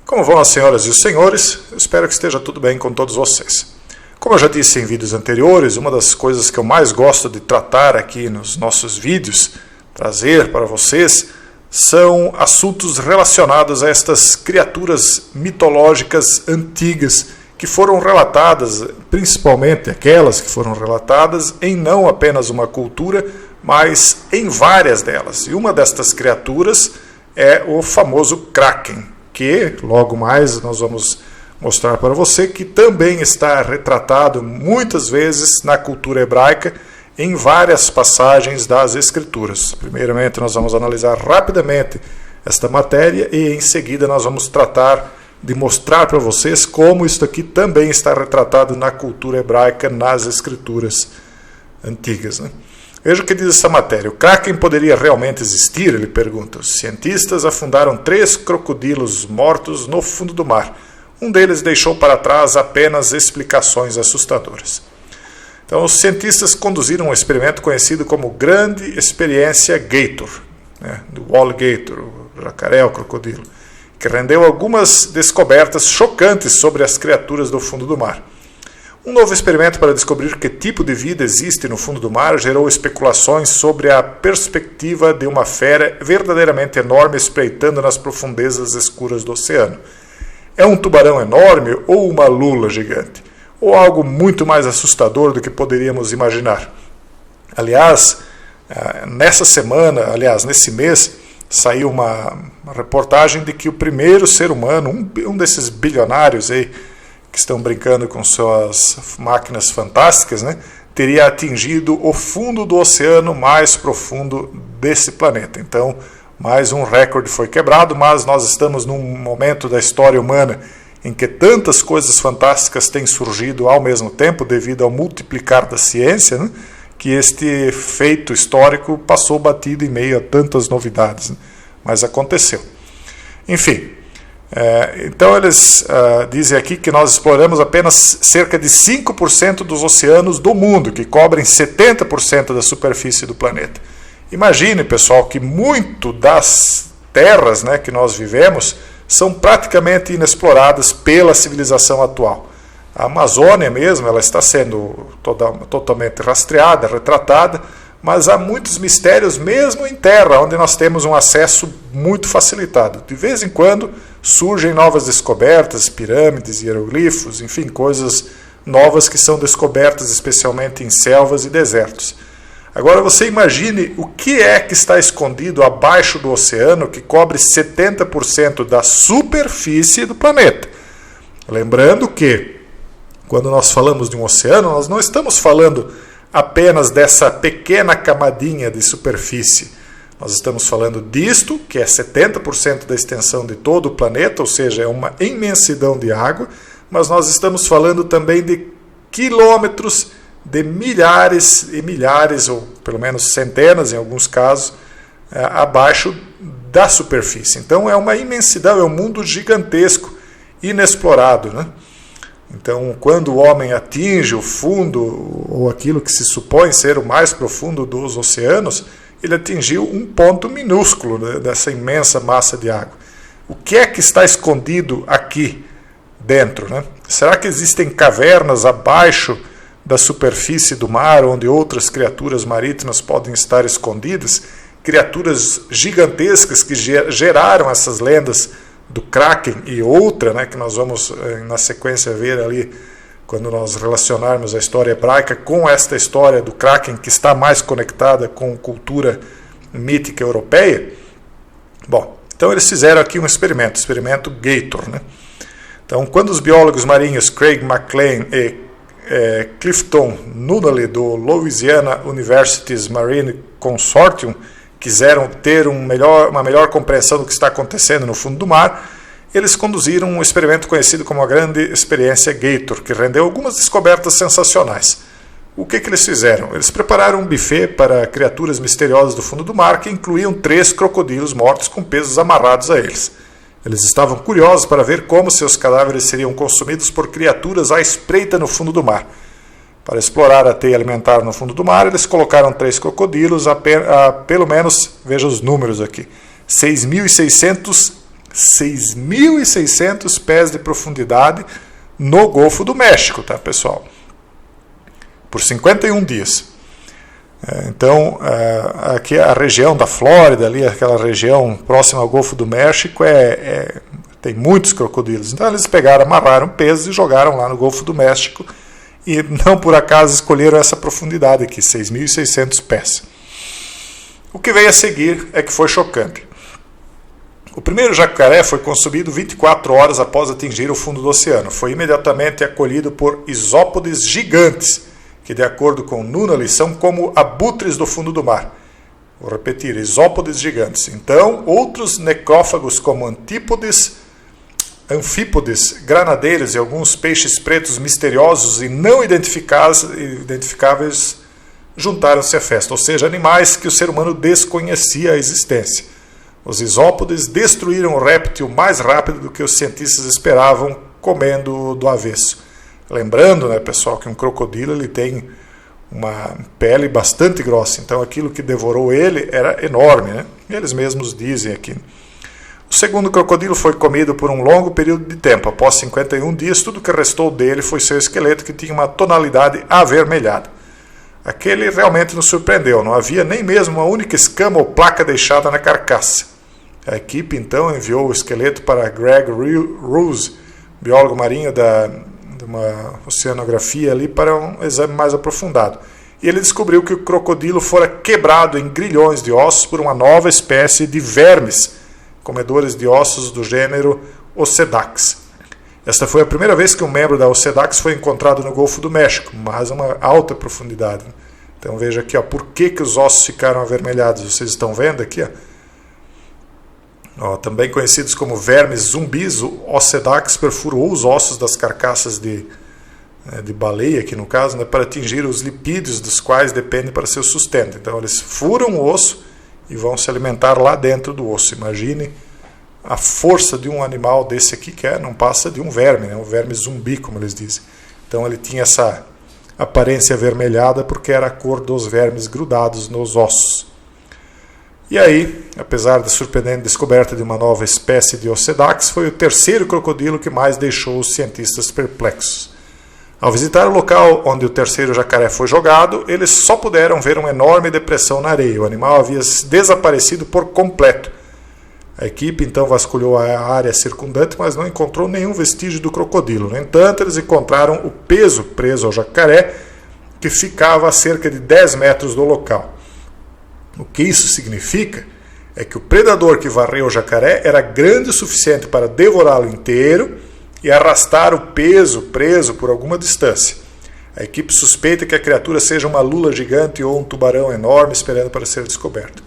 Como vão as senhoras e os senhores? Eu espero que esteja tudo bem com todos vocês. Como eu já disse em vídeos anteriores, uma das coisas que eu mais gosto de tratar aqui nos nossos vídeos, trazer para vocês, são assuntos relacionados a estas criaturas mitológicas antigas que foram relatadas, principalmente aquelas que foram relatadas em não apenas uma cultura, mas em várias delas. E uma destas criaturas é o famoso Kraken, que logo mais nós vamos mostrar para você que também está retratado muitas vezes na cultura hebraica em várias passagens das Escrituras. Primeiramente nós vamos analisar rapidamente esta matéria e em seguida nós vamos tratar de mostrar para vocês como isso aqui também está retratado na cultura hebraica nas Escrituras antigas, né? Veja o que diz essa matéria. O Kraken poderia realmente existir? Ele pergunta. Os cientistas afundaram 3 crocodilos mortos no fundo do mar. Um deles deixou para trás apenas explicações assustadoras. Então, os cientistas conduziram um experimento conhecido como Grande Experiência Gator, né, do Alligator, o jacaré, o crocodilo, que rendeu algumas descobertas chocantes sobre as criaturas do fundo do mar. Um novo experimento para descobrir que tipo de vida existe no fundo do mar gerou especulações sobre a perspectiva de uma fera verdadeiramente enorme espreitando nas profundezas escuras do oceano. É um tubarão enorme ou uma lula gigante? Ou algo muito mais assustador do que poderíamos imaginar? Aliás, nesse mês, saiu uma reportagem de que o primeiro ser humano, um desses bilionários aí, que estão brincando com suas máquinas fantásticas, né, teria atingido o fundo do oceano mais profundo desse planeta. Então, mais um recorde foi quebrado, mas nós estamos num momento da história humana em que tantas coisas fantásticas têm surgido ao mesmo tempo devido ao multiplicar da ciência, né, que este feito histórico passou batido em meio a tantas novidades, né, mas aconteceu. Enfim, então eles dizem aqui que nós exploramos apenas cerca de 5% dos oceanos do mundo, que cobrem 70% da superfície do planeta. Imagine, pessoal, que muito das terras, né, que nós vivemos são praticamente inexploradas pela civilização atual. A Amazônia mesmo, ela está sendo totalmente rastreada, retratada, mas há muitos mistérios mesmo em terra, onde nós temos um acesso muito facilitado. De vez em quando surgem novas descobertas, pirâmides, hieroglifos, enfim, coisas novas que são descobertas especialmente em selvas e desertos. Agora você imagine o que é que está escondido abaixo do oceano, que cobre 70% da superfície do planeta. Lembrando que, quando nós falamos de um oceano, nós não estamos falando apenas dessa pequena camadinha de superfície. Nós estamos falando disto, que é 70% da extensão de todo o planeta, ou seja, é uma imensidão de água, mas nós estamos falando também de quilômetros, de milhares e milhares, ou pelo menos centenas em alguns casos, abaixo da superfície. Então é uma imensidão, é um mundo gigantesco, inexplorado, né? Então, quando o homem atinge o fundo, ou aquilo que se supõe ser o mais profundo dos oceanos, ele atingiu um ponto minúsculo dessa imensa massa de água. O que é que está escondido aqui dentro, né? Será que existem cavernas abaixo da superfície do mar, onde outras criaturas marítimas podem estar escondidas? Criaturas gigantescas que geraram essas lendas do Kraken e outra, né, que nós vamos na sequência ver ali quando nós relacionarmos a história hebraica com esta história do Kraken, que está mais conectada com cultura mítica europeia. Bom, então eles fizeram aqui um experimento Gator, né? Então, quando os biólogos marinhos Craig McLean e Clifton Nunnally do Louisiana University's Marine Consortium quiseram ter uma melhor compreensão do que está acontecendo no fundo do mar, eles conduziram um experimento conhecido como a Grande Experiência Gator, que rendeu algumas descobertas sensacionais. O que eles fizeram? Eles prepararam um buffet para criaturas misteriosas do fundo do mar que incluíam 3 crocodilos mortos com pesos amarrados a eles. Eles estavam curiosos para ver como seus cadáveres seriam consumidos por criaturas à espreita no fundo do mar. Para explorar a teia alimentar no fundo do mar, eles colocaram 3 crocodilos a pelo menos, veja os números aqui, 6.600 6.600 pés de profundidade no Golfo do México, tá, pessoal? Por 51 dias. Então, aqui a região da Flórida, ali, aquela região próxima ao Golfo do México, tem muitos crocodilos. Então, eles pegaram, amarraram pesos e jogaram lá no Golfo do México, e não por acaso escolheram essa profundidade aqui, 6.600 pés. O que veio a seguir é que foi chocante. O primeiro jacaré foi consumido 24 horas após atingir o fundo do oceano. Foi imediatamente acolhido por isópodes gigantes, que, de acordo com Nunnally, são como abutres do fundo do mar. Vou repetir, isópodes gigantes. Então, outros necrófagos como anfípodes, granadeiros e alguns peixes pretos misteriosos e não identificáveis juntaram-se à festa, ou seja, animais que o ser humano desconhecia a existência. Os isópodes destruíram o réptil mais rápido do que os cientistas esperavam, comendo do avesso. Lembrando, né, pessoal, que um crocodilo ele tem uma pele bastante grossa, então aquilo que devorou ele era enorme, né? Eles mesmos dizem aqui. O segundo crocodilo foi comido por um longo período de tempo. Após 51 dias, tudo que restou dele foi seu esqueleto, que tinha uma tonalidade avermelhada. Aquele realmente nos surpreendeu, não havia nem mesmo uma única escama ou placa deixada na carcaça. A equipe então enviou o esqueleto para Greg Rouse, biólogo marinho de uma oceanografia ali, para um exame mais aprofundado. E ele descobriu que o crocodilo fora quebrado em grilhões de ossos por uma nova espécie de vermes, comedores de ossos do gênero Ocedax. Esta foi a primeira vez que um membro da Ocedax foi encontrado no Golfo do México, mas a uma alta profundidade. Então veja aqui, ó, por que os ossos ficaram avermelhados. Vocês estão vendo aqui, ó? Também conhecidos como vermes zumbis, o Ocedax perfurou os ossos das carcaças de baleia, aqui no caso, né, para atingir os lipídios dos quais depende para seu sustento. Então eles furam o osso e vão se alimentar lá dentro do osso. Imagine a força de um animal desse aqui, que não passa de um verme, né, um verme zumbi, como eles dizem. Então ele tinha essa aparência avermelhada porque era a cor dos vermes grudados nos ossos. E aí, apesar da surpreendente descoberta de uma nova espécie de Ocedax, foi o terceiro crocodilo que mais deixou os cientistas perplexos. Ao visitar o local onde o terceiro jacaré foi jogado, eles só puderam ver uma enorme depressão na areia. O animal havia desaparecido por completo. A equipe então vasculhou a área circundante, mas não encontrou nenhum vestígio do crocodilo. No entanto, eles encontraram o peso preso ao jacaré, que ficava a cerca de 10 metros do local. O que isso significa é que o predador que varreu o jacaré era grande o suficiente para devorá-lo inteiro e arrastar o peso preso por alguma distância. A equipe suspeita que a criatura seja uma lula gigante ou um tubarão enorme esperando para ser descoberto.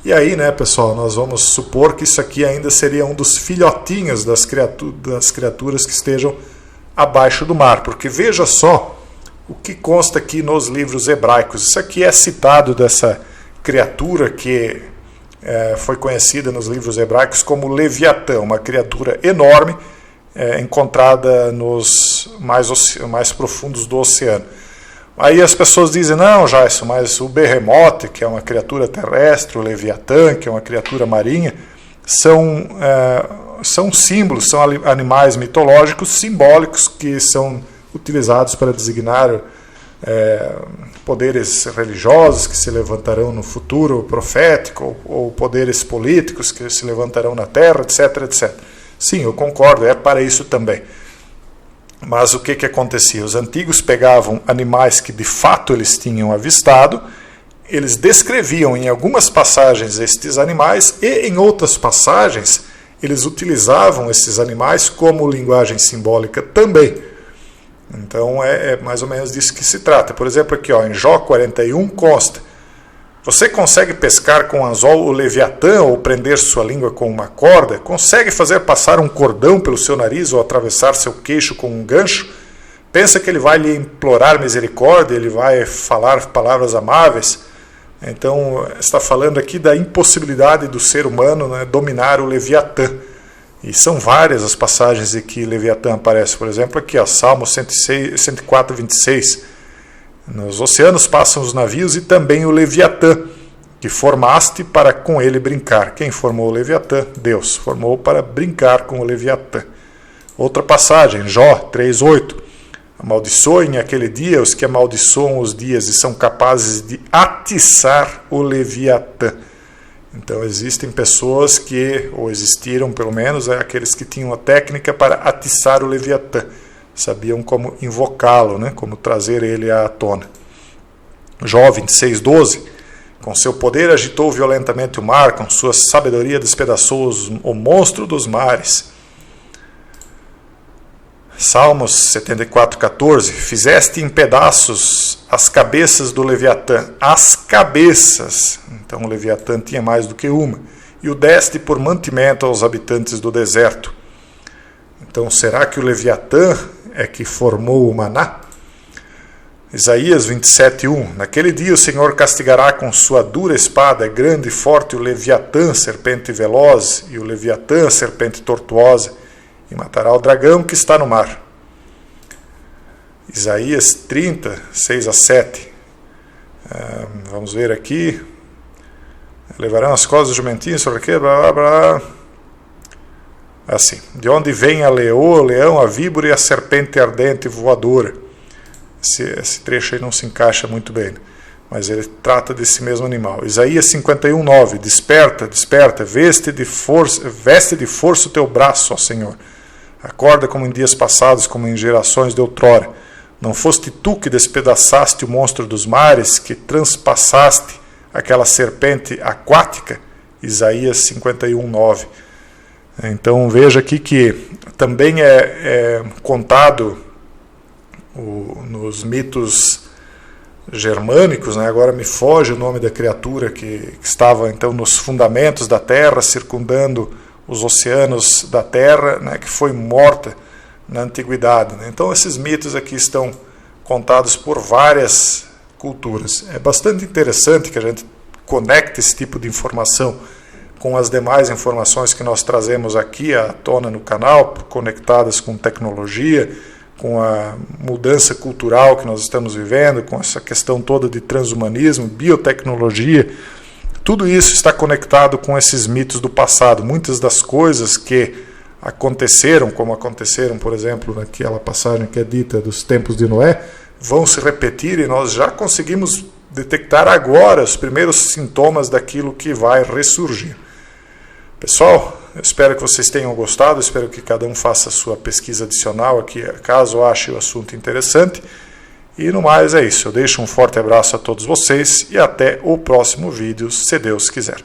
E aí, né, pessoal, nós vamos supor que isso aqui ainda seria um dos filhotinhos das criaturas que estejam abaixo do mar, porque veja só o que consta aqui nos livros hebraicos. Isso aqui é citado dessa criatura que foi conhecida nos livros hebraicos como Leviatã, uma criatura enorme encontrada nos mais profundos do oceano. Aí as pessoas dizem, não, Jason, mas o Behemoth, que é uma criatura terrestre, o Leviatã, que é uma criatura marinha, são símbolos, são animais mitológicos simbólicos que são utilizados para designar poderes religiosos que se levantarão no futuro profético, ou poderes políticos que se levantarão na terra, etc, etc. Sim, eu concordo, é para isso também. Mas o que acontecia? Os antigos pegavam animais que de fato eles tinham avistado, eles descreviam em algumas passagens estes animais e em outras passagens eles utilizavam esses animais como linguagem simbólica também. Então é mais ou menos disso que se trata. Por exemplo, aqui ó, em Jó 41 consta: você consegue pescar com anzol o Leviatã ou prender sua língua com uma corda? Consegue fazer passar um cordão pelo seu nariz ou atravessar seu queixo com um gancho? Pensa que ele vai lhe implorar misericórdia, ele vai falar palavras amáveis? Então está falando aqui da impossibilidade do ser humano, né, dominar o Leviatã. E são várias as passagens em que Leviatã aparece. Por exemplo, aqui, ó, Salmo 104, 26. Nos oceanos passam os navios e também o Leviatã. que formaste para com ele brincar. Quem formou o Leviatã? Deus. Formou para brincar com o Leviatã. Outra passagem, Jó 3:8. Amaldiçoem aquele dia os que amaldiçoam os dias e são capazes de atiçar o Leviatã. Então existem pessoas que, ou existiram pelo menos, aqueles que tinham a técnica para atiçar o Leviatã. Sabiam como invocá-lo, né? Como trazer ele à tona. Jó 26:12. Com seu poder agitou violentamente o mar, com sua sabedoria despedaçou o monstro dos mares. Salmos 74:14. Fizeste em pedaços as cabeças do Leviatã. As cabeças. Então o Leviatã tinha mais do que uma. E o deste por mantimento aos habitantes do deserto. Então será que o Leviatã é que formou o maná? Isaías 27:1. Naquele dia o Senhor castigará com sua dura espada, é grande e forte o Leviatã, serpente veloz, e o Leviatã, serpente tortuosa, e matará o dragão que está no mar. Isaías 30, 6-7. Vamos ver aqui. Levarão as costas do jumentinho sobre aqui, blá blá blá. Assim, de onde vem a leoa, o leão, a víbora e a serpente ardente voadora. Esse trecho aí não se encaixa muito bem, mas ele trata desse mesmo animal. Isaías 51:9. Desperta, desperta, veste de força o teu braço, ó Senhor. Acorda como em dias passados, como em gerações de outrora. Não foste tu que despedaçaste o monstro dos mares, que transpassaste aquela serpente aquática? Isaías 51:9. Então veja aqui que também é contado nos mitos germânicos, né? Agora me foge o nome da criatura que estava então nos fundamentos da terra, circundando os oceanos da terra, né? Que foi morta na antiguidade, né? Então esses mitos aqui estão contados por várias culturas. É bastante interessante que a gente conecte esse tipo de informação com as demais informações que nós trazemos aqui à tona no canal, conectadas com tecnologia, com a mudança cultural que nós estamos vivendo, com essa questão toda de transhumanismo, biotecnologia. Tudo isso está conectado com esses mitos do passado. Muitas das coisas que aconteceram, como aconteceram, por exemplo, naquela passagem que é dita dos tempos de Noé, vão se repetir e nós já conseguimos detectar agora os primeiros sintomas daquilo que vai ressurgir. Pessoal, eu espero que vocês tenham gostado, espero que cada um faça a sua pesquisa adicional aqui, caso ache o assunto interessante. E no mais é isso, eu deixo um forte abraço a todos vocês e até o próximo vídeo, se Deus quiser.